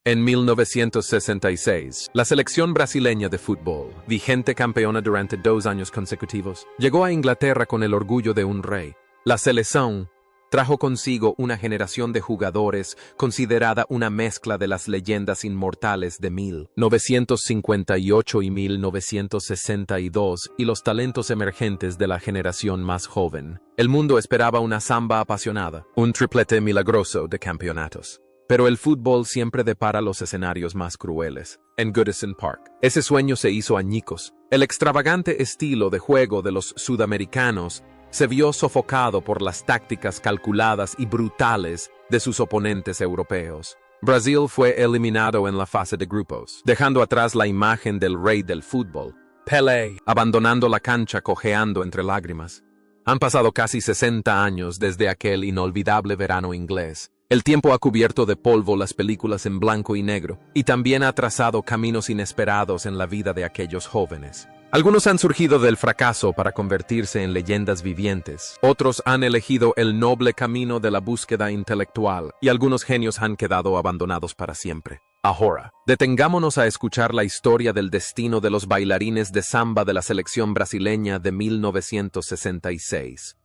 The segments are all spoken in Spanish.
En 1966, la selección brasileña de fútbol, vigente campeona durante 2 años consecutivos, llegó a Inglaterra con el orgullo de un rey. La selección trajo consigo una generación de jugadores considerada una mezcla de las leyendas inmortales de 1958 y 1962 y los talentos emergentes de la generación más joven. El mundo esperaba una samba apasionada, un triplete milagroso de campeonatos. Pero el fútbol siempre depara los escenarios más crueles. En Goodison Park, ese sueño se hizo añicos. El extravagante estilo de juego de los sudamericanos se vio sofocado por las tácticas calculadas y brutales de sus oponentes europeos. Brasil fue eliminado en la fase de grupos, dejando atrás la imagen del rey del fútbol, Pelé, abandonando la cancha cojeando entre lágrimas. Han pasado casi 60 años desde aquel inolvidable verano inglés. El tiempo ha cubierto de polvo las películas en blanco y negro, y también ha trazado caminos inesperados en la vida de aquellos jóvenes. Algunos han surgido del fracaso para convertirse en leyendas vivientes, otros han elegido el noble camino de la búsqueda intelectual, y algunos genios han quedado abandonados para siempre. Ahora, detengámonos a escuchar la historia del destino de los bailarines de samba de la selección brasileña de 1966.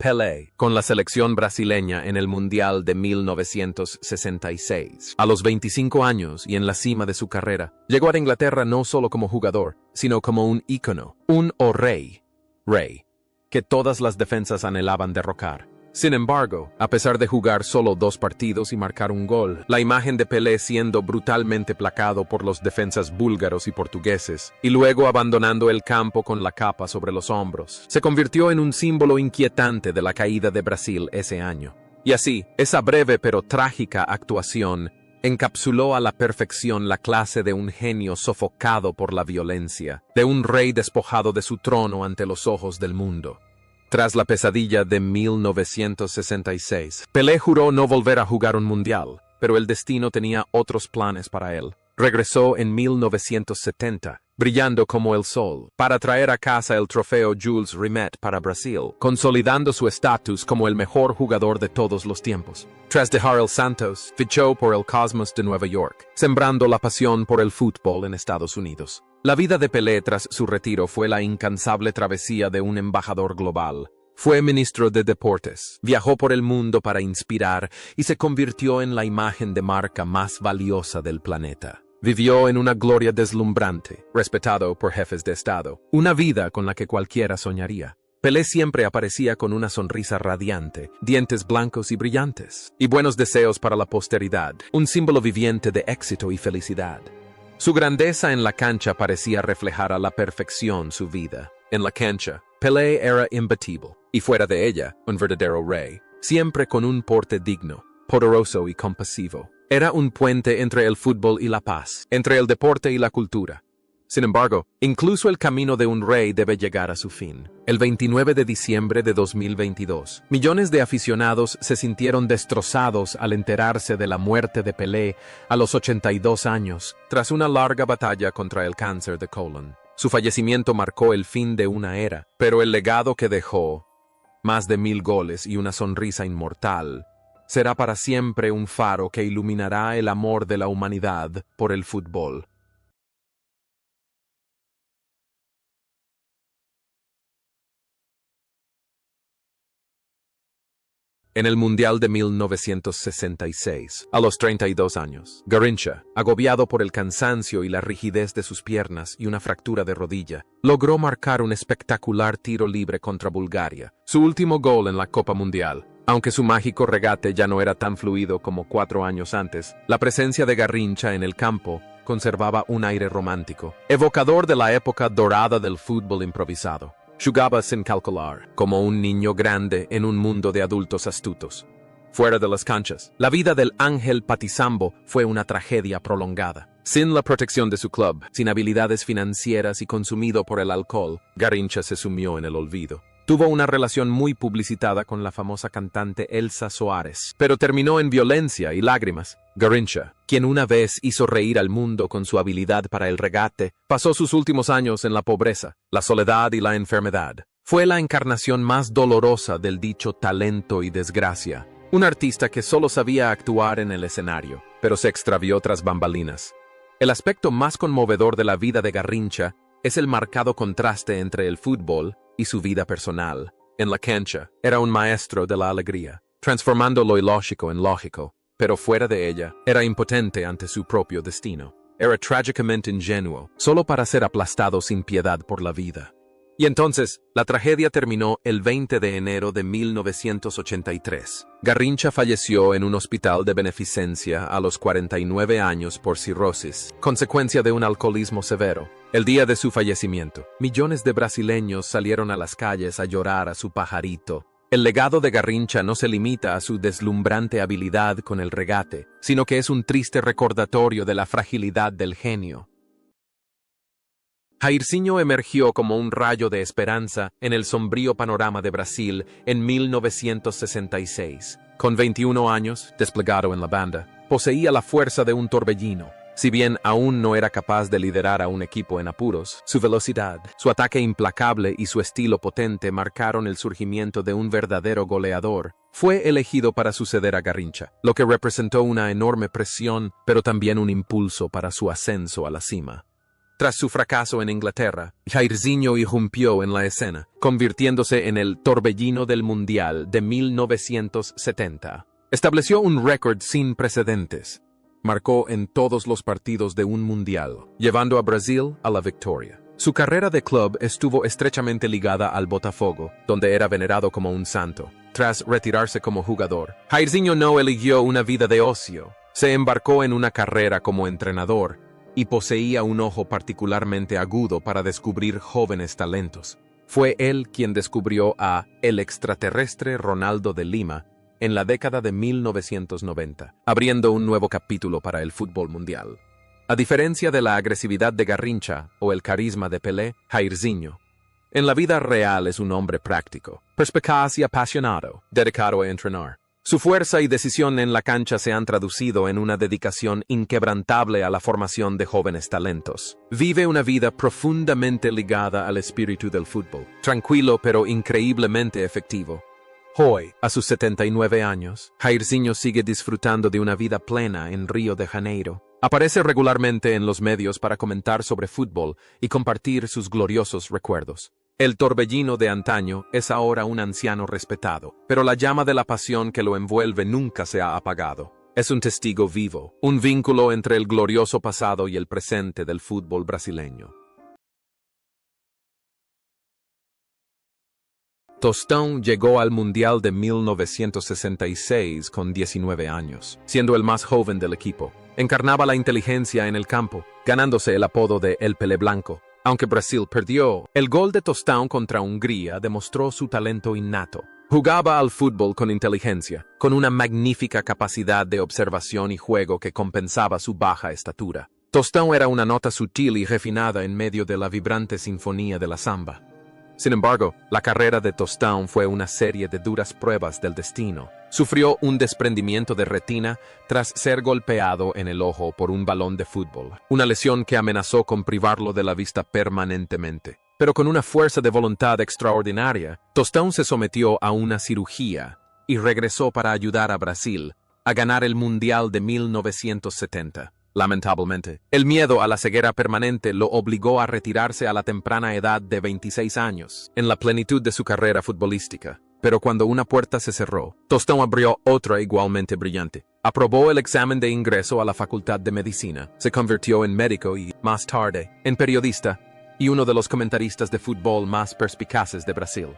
Pelé, con la selección brasileña en el Mundial de 1966. A los 25 años y en la cima de su carrera, llegó a Inglaterra no solo como jugador, sino como un ícono, un rey, que todas las defensas anhelaban derrocar. Sin embargo, a pesar de jugar solo 2 partidos y marcar un gol, la imagen de Pelé siendo brutalmente placado por los defensas búlgaros y portugueses, y luego abandonando el campo con la capa sobre los hombros, se convirtió en un símbolo inquietante de la caída de Brasil ese año. Y así, esa breve pero trágica actuación encapsuló a la perfección la clase de un genio sofocado por la violencia, de un rey despojado de su trono ante los ojos del mundo. Tras la pesadilla de 1966, Pelé juró no volver a jugar un mundial, pero el destino tenía otros planes para él. Regresó en 1970, brillando como el sol, para traer a casa el trofeo Jules Rimet para Brasil, consolidando su estatus como el mejor jugador de todos los tiempos. Tras dejar el Santos, fichó por el Cosmos de Nueva York, sembrando la pasión por el fútbol en Estados Unidos. La vida de Pelé tras su retiro fue la incansable travesía de un embajador global. Fue ministro de Deportes, viajó por el mundo para inspirar y se convirtió en la imagen de marca más valiosa del planeta. Vivió en una gloria deslumbrante, respetado por jefes de Estado, una vida con la que cualquiera soñaría. Pelé siempre aparecía con una sonrisa radiante, dientes blancos y brillantes, y buenos deseos para la posteridad, un símbolo viviente de éxito y felicidad. Su grandeza en la cancha parecía reflejar a la perfección su vida. En la cancha, Pelé era imbatible, y fuera de ella, un verdadero rey, siempre con un porte digno, poderoso y compasivo. Era un puente entre el fútbol y la paz, entre el deporte y la cultura. Sin embargo, incluso el camino de un rey debe llegar a su fin. El 29 de diciembre de 2022, millones de aficionados se sintieron destrozados al enterarse de la muerte de Pelé a los 82 años, tras una larga batalla contra el cáncer de colon. Su fallecimiento marcó el fin de una era, pero el legado que dejó, más de 1000 goles y una sonrisa inmortal, será para siempre un faro que iluminará el amor de la humanidad por el fútbol. En el Mundial de 1966, a los 32 años, Garrincha, agobiado por el cansancio y la rigidez de sus piernas y una fractura de rodilla, logró marcar un espectacular tiro libre contra Bulgaria, su último gol en la Copa Mundial. Aunque su mágico regate ya no era tan fluido como 4 años antes, la presencia de Garrincha en el campo conservaba un aire romántico, evocador de la época dorada del fútbol improvisado. Jugaba sin calcular, como un niño grande en un mundo de adultos astutos. Fuera de las canchas, la vida del Ángel Patizambo fue una tragedia prolongada. Sin la protección de su club, sin habilidades financieras y consumido por el alcohol, Garrincha se sumió en el olvido. Tuvo una relación muy publicitada con la famosa cantante Elsa Soares, pero terminó en violencia y lágrimas. Garrincha, quien una vez hizo reír al mundo con su habilidad para el regate, pasó sus últimos años en la pobreza, la soledad y la enfermedad. Fue la encarnación más dolorosa del dicho talento y desgracia. Un artista que solo sabía actuar en el escenario, pero se extravió tras bambalinas. El aspecto más conmovedor de la vida de Garrincha es el marcado contraste entre el fútbol y su vida personal. En la cancha, era un maestro de la alegría, transformando lo ilógico en lógico, pero fuera de ella, era impotente ante su propio destino. Era trágicamente ingenuo, solo para ser aplastado sin piedad por la vida. Y entonces, la tragedia terminó el 20 de enero de 1983. Garrincha falleció en un hospital de beneficencia a los 49 años por cirrosis, consecuencia de un alcoholismo severo. El día de su fallecimiento, millones de brasileños salieron a las calles a llorar a su pajarito. El legado de Garrincha no se limita a su deslumbrante habilidad con el regate, sino que es un triste recordatorio de la fragilidad del genio. Jairzinho emergió como un rayo de esperanza en el sombrío panorama de Brasil en 1966. Con 21 años, desplegado en la banda, poseía la fuerza de un torbellino. Si bien aún no era capaz de liderar a un equipo en apuros, su velocidad, su ataque implacable y su estilo potente marcaron el surgimiento de un verdadero goleador. Fue elegido para suceder a Garrincha, lo que representó una enorme presión, pero también un impulso para su ascenso a la cima. Tras su fracaso en Inglaterra, Jairzinho irrumpió en la escena, convirtiéndose en el torbellino del Mundial de 1970. Estableció un récord sin precedentes. Marcó en todos los partidos de un Mundial, llevando a Brasil a la victoria. Su carrera de club estuvo estrechamente ligada al Botafogo, donde era venerado como un santo. Tras retirarse como jugador, Jairzinho no eligió una vida de ocio. Se embarcó en una carrera como entrenador, y poseía un ojo particularmente agudo para descubrir jóvenes talentos. Fue él quien descubrió a el extraterrestre Ronaldo de Lima en la década de 1990, abriendo un nuevo capítulo para el fútbol mundial. A diferencia de la agresividad de Garrincha o el carisma de Pelé, Jairzinho, en la vida real es un hombre práctico, perspicaz y apasionado, dedicado a entrenar. Su fuerza y decisión en la cancha se han traducido en una dedicación inquebrantable a la formación de jóvenes talentos. Vive una vida profundamente ligada al espíritu del fútbol, tranquilo pero increíblemente efectivo. Hoy, a sus 79 años, Jairzinho sigue disfrutando de una vida plena en Río de Janeiro. Aparece regularmente en los medios para comentar sobre fútbol y compartir sus gloriosos recuerdos. El torbellino de antaño es ahora un anciano respetado, pero la llama de la pasión que lo envuelve nunca se ha apagado. Es un testigo vivo, un vínculo entre el glorioso pasado y el presente del fútbol brasileño. Tostão llegó al Mundial de 1966 con 19 años, siendo el más joven del equipo. Encarnaba la inteligencia en el campo, ganándose el apodo de El Pelé Blanco. Aunque Brasil perdió, el gol de Tostão contra Hungría demostró su talento innato. Jugaba al fútbol con inteligencia, con una magnífica capacidad de observación y juego que compensaba su baja estatura. Tostão era una nota sutil y refinada en medio de la vibrante sinfonía de la samba. Sin embargo, la carrera de Tostão fue una serie de duras pruebas del destino. Sufrió un desprendimiento de retina tras ser golpeado en el ojo por un balón de fútbol, una lesión que amenazó con privarlo de la vista permanentemente. Pero con una fuerza de voluntad extraordinaria, Tostão se sometió a una cirugía y regresó para ayudar a Brasil a ganar el Mundial de 1970. Lamentablemente, el miedo a la ceguera permanente lo obligó a retirarse a la temprana edad de 26 años, en la plenitud de su carrera futbolística. Pero cuando una puerta se cerró, Tostão abrió otra igualmente brillante. Aprobó el examen de ingreso a la Facultad de Medicina, se convirtió en médico y, más tarde, en periodista y uno de los comentaristas de fútbol más perspicaces de Brasil.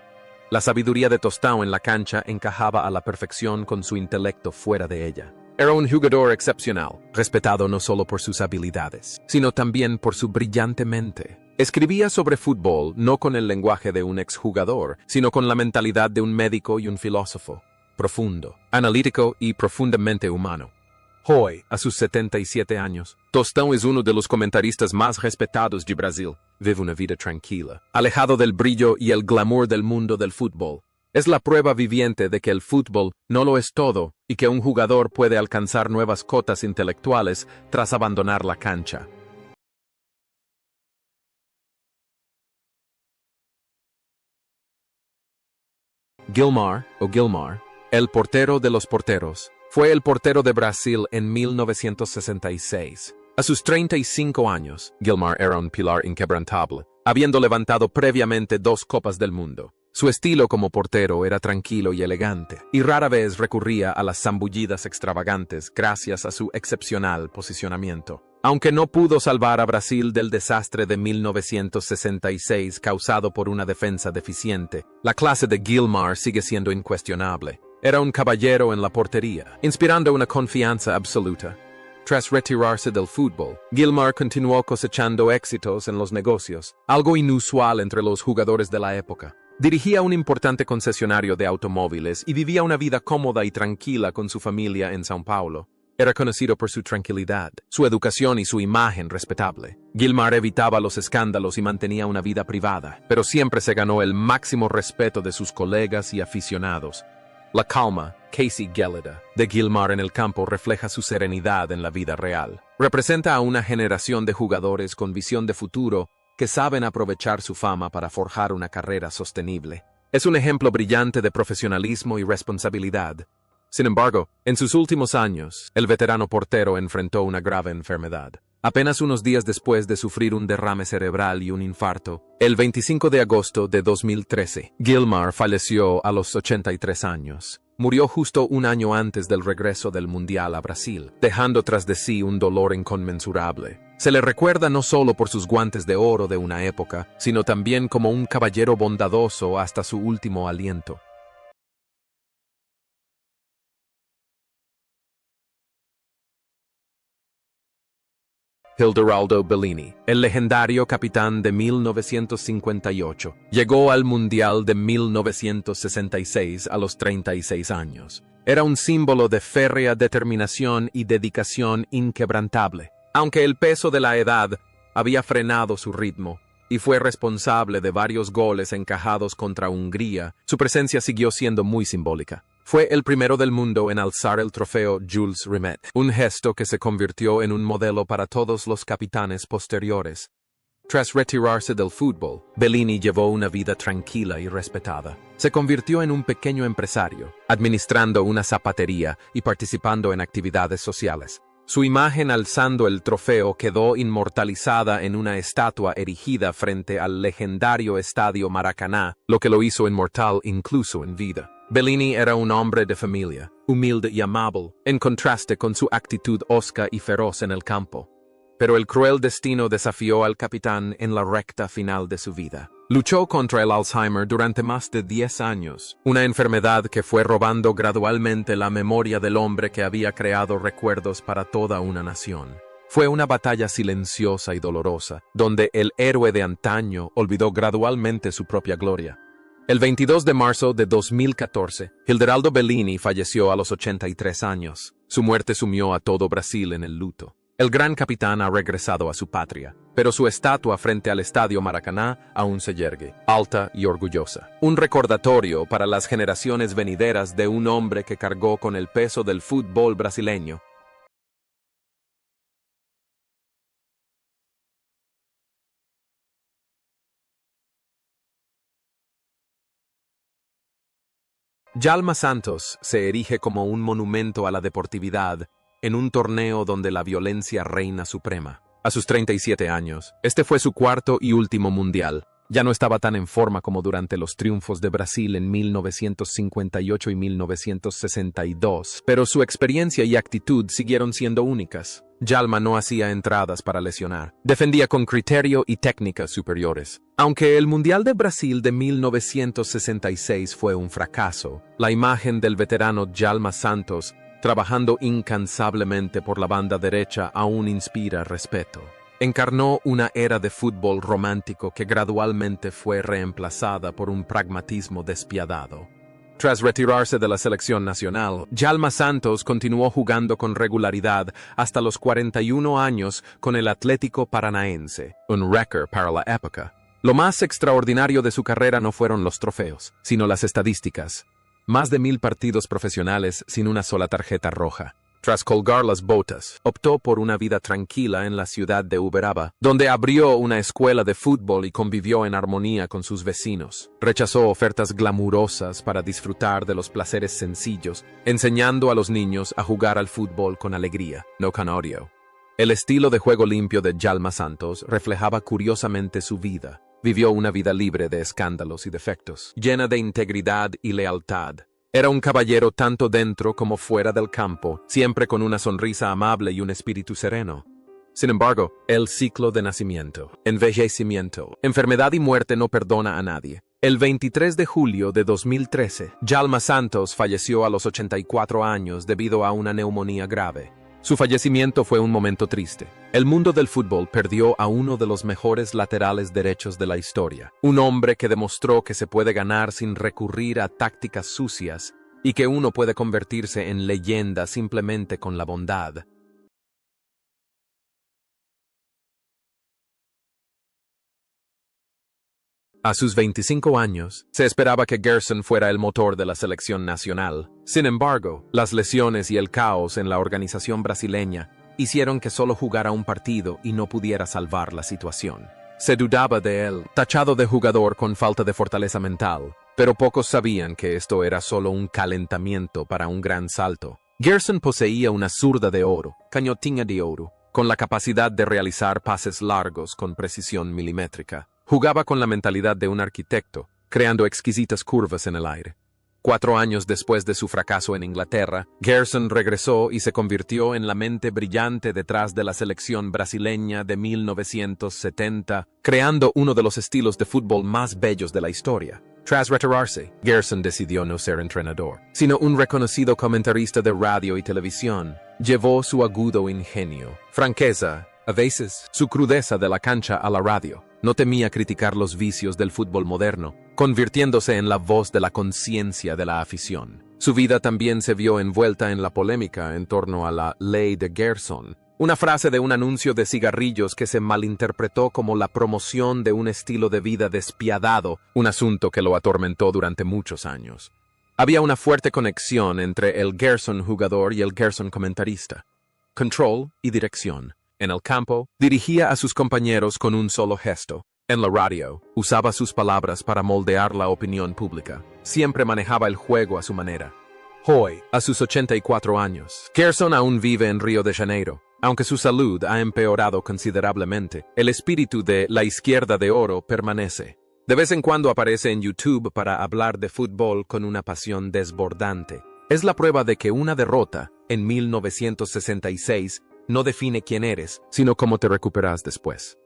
La sabiduría de Tostão en la cancha encajaba a la perfección con su intelecto fuera de ella. Era un jugador excepcional, respetado no solo por sus habilidades, sino también por su brillante mente. Escribía sobre fútbol no con el lenguaje de un exjugador, sino con la mentalidad de un médico y un filósofo. Profundo, analítico y profundamente humano. Hoy, a sus 77 años, Tostão es uno de los comentaristas más respetados de Brasil. Vive una vida tranquila, alejado del brillo y el glamour del mundo del fútbol. Es la prueba viviente de que el fútbol no lo es todo y que un jugador puede alcanzar nuevas cotas intelectuales tras abandonar la cancha. Gilmar, o Gilmar, el portero de los porteros, fue el portero de Brasil en 1966. A sus 35 años, Gilmar era un pilar inquebrantable, habiendo levantado previamente 2 Copas del Mundo. Su estilo como portero era tranquilo y elegante, y rara vez recurría a las zambullidas extravagantes gracias a su excepcional posicionamiento. Aunque no pudo salvar a Brasil del desastre de 1966 causado por una defensa deficiente, la clase de Gilmar sigue siendo incuestionable. Era un caballero en la portería, inspirando una confianza absoluta. Tras retirarse del fútbol, Gilmar continuó cosechando éxitos en los negocios, algo inusual entre los jugadores de la época. Dirigía un importante concesionario de automóviles y vivía una vida cómoda y tranquila con su familia en São Paulo. Era conocido por su tranquilidad, su educación y su imagen respetable. Gilmar evitaba los escándalos y mantenía una vida privada, pero siempre se ganó el máximo respeto de sus colegas y aficionados. La calma, Casey Gelida, de Gilmar en el campo refleja su serenidad en la vida real. Representa a una generación de jugadores con visión de futuro que saben aprovechar su fama para forjar una carrera sostenible. Es un ejemplo brillante de profesionalismo y responsabilidad. Sin embargo, en sus últimos años, el veterano portero enfrentó una grave enfermedad. Apenas unos días después de sufrir un derrame cerebral y un infarto, el 25 de agosto de 2013, Gilmar falleció a los 83 años. Murió justo un año antes del regreso del Mundial a Brasil, dejando tras de sí un dolor inconmensurable. Se le recuerda no solo por sus guantes de oro de una época, sino también como un caballero bondadoso hasta su último aliento. Hilderaldo Bellini, el legendario capitán de 1958, llegó al Mundial de 1966 a los 36 años. Era un símbolo de férrea determinación y dedicación inquebrantable, aunque el peso de la edad había frenado su ritmo y fue responsable de varios goles encajados contra Hungría. Su presencia siguió siendo muy simbólica. Fue el primero del mundo en alzar el trofeo Jules Rimet, un gesto que se convirtió en un modelo para todos los capitanes posteriores. Tras retirarse del fútbol, Bellini llevó una vida tranquila y respetada. Se convirtió en un pequeño empresario, administrando una zapatería y participando en actividades sociales. Su imagen alzando el trofeo quedó inmortalizada en una estatua erigida frente al legendario Estadio Maracaná, lo que lo hizo inmortal incluso en vida. Bellini era un hombre de familia, humilde y amable, en contraste con su actitud hosca y feroz en el campo. Pero el cruel destino desafió al capitán en la recta final de su vida. Luchó contra el Alzheimer durante más de 10 años, una enfermedad que fue robando gradualmente la memoria del hombre que había creado recuerdos para toda una nación. Fue una batalla silenciosa y dolorosa, donde el héroe de antaño olvidó gradualmente su propia gloria. El 22 de marzo de 2014, Hilderaldo Bellini falleció a los 83 años. Su muerte sumió a todo Brasil en el luto. El gran capitán ha regresado a su patria, pero su estatua frente al Estadio Maracaná aún se yergue, alta y orgullosa. Un recordatorio para las generaciones venideras de un hombre que cargó con el peso del fútbol brasileño. Djalma Santos se erige como un monumento a la deportividad en un torneo donde la violencia reina suprema. A sus 37 años, este fue su cuarto y último mundial. Ya no estaba tan en forma como durante los triunfos de Brasil en 1958 y 1962, pero su experiencia y actitud siguieron siendo únicas. Djalma no hacía entradas para lesionar. Defendía con criterio y técnicas superiores. Aunque el Mundial de Brasil de 1966 fue un fracaso, la imagen del veterano Djalma Santos, trabajando incansablemente por la banda derecha, aún inspira respeto. Encarnó una era de fútbol romántico que gradualmente fue reemplazada por un pragmatismo despiadado. Tras retirarse de la selección nacional, Djalma Santos continuó jugando con regularidad hasta los 41 años con el Atlético Paranaense, un récord para la época. Lo más extraordinario de su carrera no fueron los trofeos, sino las estadísticas. Más de 1000 partidos profesionales sin una sola tarjeta roja. Tras colgar las botas, optó por una vida tranquila en la ciudad de Uberaba, donde abrió una escuela de fútbol y convivió en armonía con sus vecinos. Rechazó ofertas glamurosas para disfrutar de los placeres sencillos, enseñando a los niños a jugar al fútbol con alegría, no con odio. El estilo de juego limpio de Djalma Santos reflejaba curiosamente su vida. Vivió una vida libre de escándalos y defectos, llena de integridad y lealtad. Era un caballero tanto dentro como fuera del campo, siempre con una sonrisa amable y un espíritu sereno. Sin embargo, el ciclo de nacimiento, envejecimiento, enfermedad y muerte no perdona a nadie. El 23 de julio de 2013, Djalma Santos falleció a los 84 años debido a una neumonía grave. Su fallecimiento fue un momento triste. El mundo del fútbol perdió a uno de los mejores laterales derechos de la historia. Un hombre que demostró que se puede ganar sin recurrir a tácticas sucias y que uno puede convertirse en leyenda simplemente con la bondad. A sus 25 años, se esperaba que Gerson fuera el motor de la selección nacional. Sin embargo, las lesiones y el caos en la organización brasileña hicieron que solo jugara un partido y no pudiera salvar la situación. Se dudaba de él, tachado de jugador con falta de fortaleza mental, pero pocos sabían que esto era solo un calentamiento para un gran salto. Gerson poseía una zurda de oro, cañotinha de oro, con la capacidad de realizar pases largos con precisión milimétrica. Jugaba con la mentalidad de un arquitecto, creando exquisitas curvas en el aire. 4 años después de su fracaso en Inglaterra, Gerson regresó y se convirtió en la mente brillante detrás de la selección brasileña de 1970, creando uno de los estilos de fútbol más bellos de la historia. Tras retirarse, Gerson decidió no ser entrenador, sino un reconocido comentarista de radio y televisión. Llevó su agudo ingenio, franqueza, a veces su crudeza de la cancha a la radio. No temía criticar los vicios del fútbol moderno, convirtiéndose en la voz de la conciencia de la afición. Su vida también se vio envuelta en la polémica en torno a la Ley de Gerson, una frase de un anuncio de cigarrillos que se malinterpretó como la promoción de un estilo de vida despiadado, un asunto que lo atormentó durante muchos años. Había una fuerte conexión entre el Gerson jugador y el Gerson comentarista. Control y dirección. En el campo, dirigía a sus compañeros con un solo gesto. En la radio, usaba sus palabras para moldear la opinión pública. Siempre manejaba el juego a su manera. Hoy, a sus 84 años, Gerson aún vive en Río de Janeiro. Aunque su salud ha empeorado considerablemente, el espíritu de la izquierda de oro permanece. De vez en cuando aparece en YouTube para hablar de fútbol con una pasión desbordante. Es la prueba de que una derrota, en 1966, no define quién eres, sino cómo te recuperas después.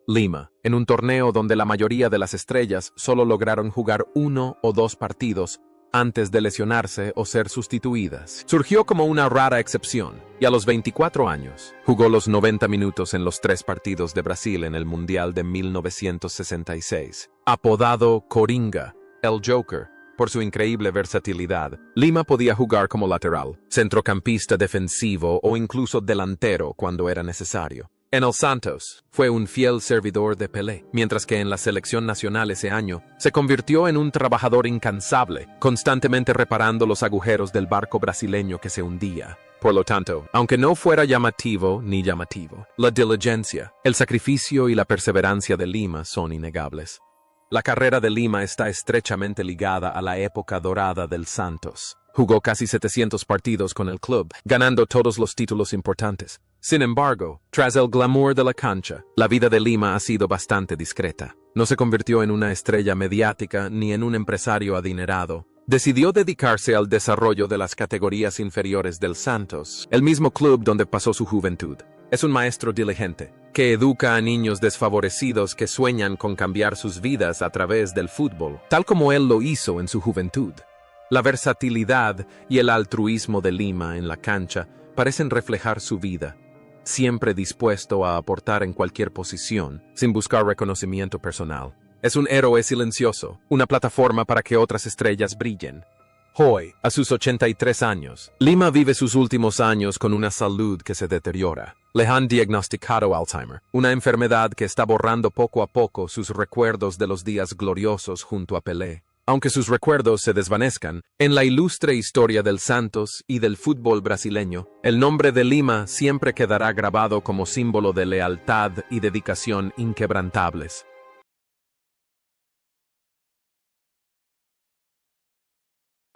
Lima, en un torneo donde la mayoría de las estrellas solo lograron jugar 1 o 2 partidos antes de lesionarse o ser sustituidas. Surgió como una rara excepción, y a los 24 años, jugó los 90 minutos en los 3 partidos de Brasil en el Mundial de 1966. Apodado Coringa, el Joker, por su increíble versatilidad, Lima podía jugar como lateral, centrocampista defensivo o incluso delantero cuando era necesario. En el Santos, fue un fiel servidor de Pelé, mientras que en la selección nacional ese año, se convirtió en un trabajador incansable, constantemente reparando los agujeros del barco brasileño que se hundía. Por lo tanto, aunque no fuera llamativo ni llamativo, la diligencia, el sacrificio y la perseverancia de Lima son innegables. La carrera de Lima está estrechamente ligada a la época dorada del Santos. Jugó casi 700 partidos con el club, ganando todos los títulos importantes. Sin embargo, tras el glamour de la cancha, la vida de Lima ha sido bastante discreta. No se convirtió en una estrella mediática ni en un empresario adinerado. Decidió dedicarse al desarrollo de las categorías inferiores del Santos, el mismo club donde pasó su juventud. Es un maestro diligente, que educa a niños desfavorecidos que sueñan con cambiar sus vidas a través del fútbol, tal como él lo hizo en su juventud. La versatilidad y el altruismo de Lima en la cancha parecen reflejar su vida, siempre dispuesto a aportar en cualquier posición, sin buscar reconocimiento personal. Es un héroe silencioso, una plataforma para que otras estrellas brillen. Hoy, a sus 83 años, Lima vive sus últimos años con una salud que se deteriora. Le han diagnosticado Alzheimer, una enfermedad que está borrando poco a poco sus recuerdos de los días gloriosos junto a Pelé. Aunque sus recuerdos se desvanezcan, en la ilustre historia del Santos y del fútbol brasileño, el nombre de Lima siempre quedará grabado como símbolo de lealtad y dedicación inquebrantables.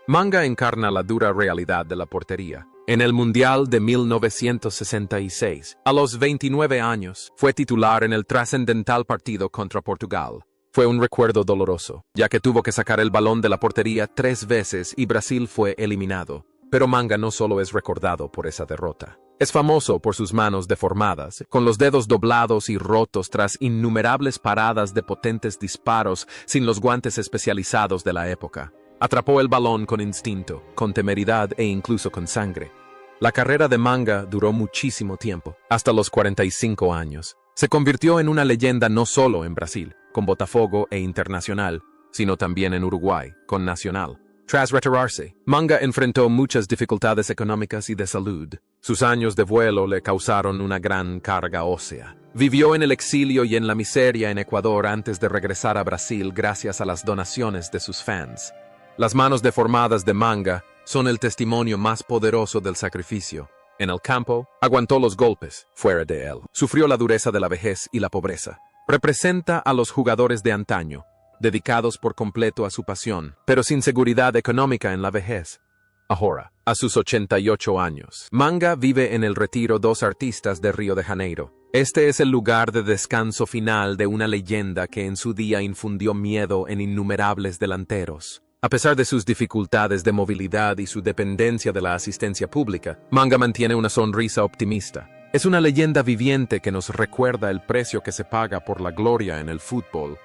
Manga encarna la dura realidad de la portería. En el Mundial de 1966, a los 29 años, fue titular en el trascendental partido contra Portugal. Fue un recuerdo doloroso, ya que tuvo que sacar el balón de la portería 3 veces y Brasil fue eliminado. Pero Manga no solo es recordado por esa derrota. Es famoso por sus manos deformadas, con los dedos doblados y rotos tras innumerables paradas de potentes disparos sin los guantes especializados de la época. Atrapó el balón con instinto, con temeridad e incluso con sangre. La carrera de Manga duró muchísimo tiempo, hasta los 45 años. Se convirtió en una leyenda no solo en Brasil, con Botafogo e Internacional, sino también en Uruguay, con Nacional. Tras retirarse, Manga enfrentó muchas dificultades económicas y de salud. Sus años de vuelo le causaron una gran carga ósea. Vivió en el exilio y en la miseria en Ecuador antes de regresar a Brasil gracias a las donaciones de sus fans. Las manos deformadas de Manga son el testimonio más poderoso del sacrificio. En el campo, aguantó los golpes, fuera de él. Sufrió la dureza de la vejez y la pobreza. Representa a los jugadores de antaño, dedicados por completo a su pasión, pero sin seguridad económica en la vejez. Ahora, a sus 88 años, Manga vive en el Retiro dos Artistas de Río de Janeiro. Este es el lugar de descanso final de una leyenda que en su día infundió miedo en innumerables delanteros. A pesar de sus dificultades de movilidad y su dependencia de la asistencia pública, Manga mantiene una sonrisa optimista. Es una leyenda viviente que nos recuerda el precio que se paga por la gloria en el fútbol.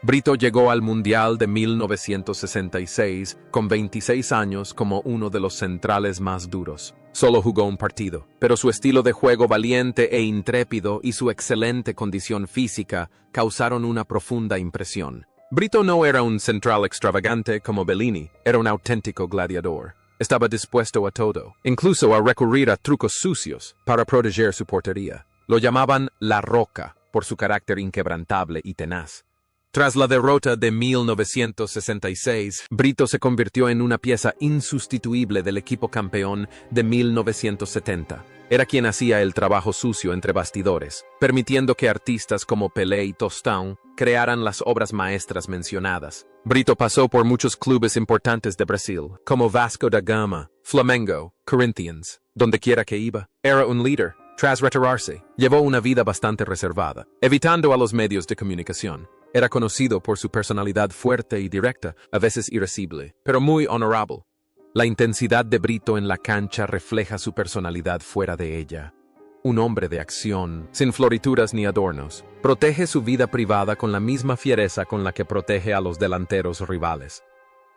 Brito llegó al Mundial de 1966 con 26 años como uno de los centrales más duros. Solo jugó un partido, pero su estilo de juego valiente e intrépido y su excelente condición física causaron una profunda impresión. Brito no era un central extravagante como Bellini, era un auténtico gladiador. Estaba dispuesto a todo, incluso a recurrir a trucos sucios para proteger su portería. Lo llamaban La Roca por su carácter inquebrantable y tenaz. Tras la derrota de 1966, Brito se convirtió en una pieza insustituible del equipo campeón de 1970. Era quien hacía el trabajo sucio entre bastidores, permitiendo que artistas como Pelé y Tostão crearan las obras maestras mencionadas. Brito pasó por muchos clubes importantes de Brasil, como Vasco da Gama, Flamengo, Corinthians. Donde quiera que iba, era un líder. Tras retirarse, llevó una vida bastante reservada, evitando a los medios de comunicación. Era conocido por su personalidad fuerte y directa, a veces irascible, pero muy honorable. La intensidad de Brito en la cancha refleja su personalidad fuera de ella. Un hombre de acción, sin florituras ni adornos, protege su vida privada con la misma fiereza con la que protege a los delanteros rivales.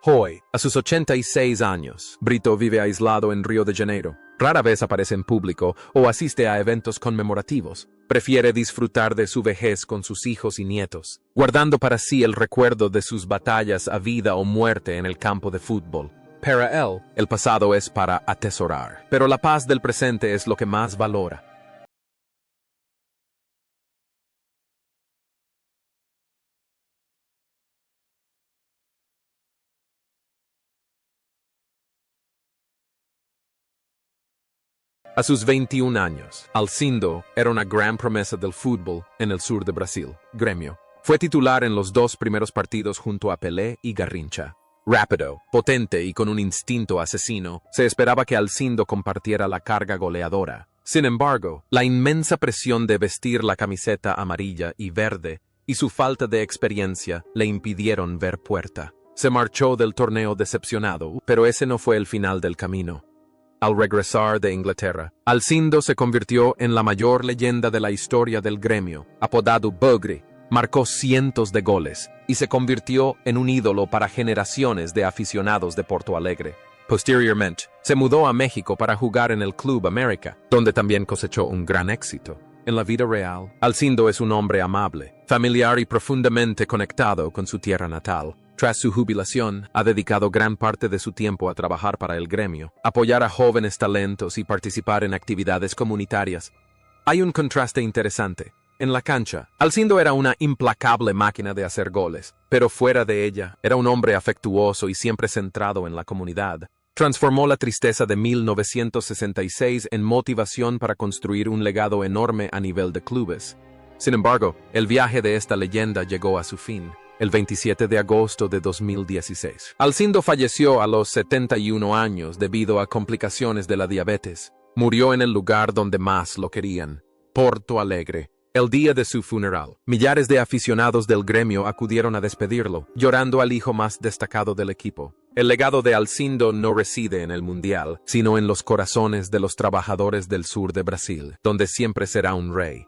Hoy, a sus 86 años, Brito vive aislado en Río de Janeiro. Rara vez aparece en público o asiste a eventos conmemorativos. Prefiere disfrutar de su vejez con sus hijos y nietos, guardando para sí el recuerdo de sus batallas a vida o muerte en el campo de fútbol. Para él, el pasado es para atesorar, pero la paz del presente es lo que más valora. A sus 21 años, Alcindo era una gran promesa del fútbol en el sur de Brasil, Grêmio. Fue titular en los 2 primeros partidos junto a Pelé y Garrincha. Rápido, potente y con un instinto asesino, se esperaba que Alcindo compartiera la carga goleadora. Sin embargo, la inmensa presión de vestir la camiseta amarilla y verde y su falta de experiencia le impidieron ver puerta. Se marchó del torneo decepcionado, pero ese no fue el final del camino. Al regresar de Inglaterra, Alcindo se convirtió en la mayor leyenda de la historia del Grêmio, apodado Bugre. Marcó cientos de goles y se convirtió en un ídolo para generaciones de aficionados de Porto Alegre. Posteriormente, se mudó a México para jugar en el Club América, donde también cosechó un gran éxito. En la vida real, Alcindo es un hombre amable, familiar y profundamente conectado con su tierra natal. Tras su jubilación, ha dedicado gran parte de su tiempo a trabajar para el gremio, apoyar a jóvenes talentos y participar en actividades comunitarias. Hay un contraste interesante. En la cancha, Alcindo era una implacable máquina de hacer goles, pero fuera de ella, era un hombre afectuoso y siempre centrado en la comunidad. Transformó la tristeza de 1966 en motivación para construir un legado enorme a nivel de clubes. Sin embargo, el viaje de esta leyenda llegó a su fin, el 27 de agosto de 2016. Alcindo falleció a los 71 años debido a complicaciones de la diabetes. Murió en el lugar donde más lo querían, Porto Alegre. El día de su funeral, millares de aficionados del gremio acudieron a despedirlo, llorando al hijo más destacado del equipo. El legado de Alcindo no reside en el Mundial, sino en los corazones de los trabajadores del sur de Brasil, donde siempre será un rey.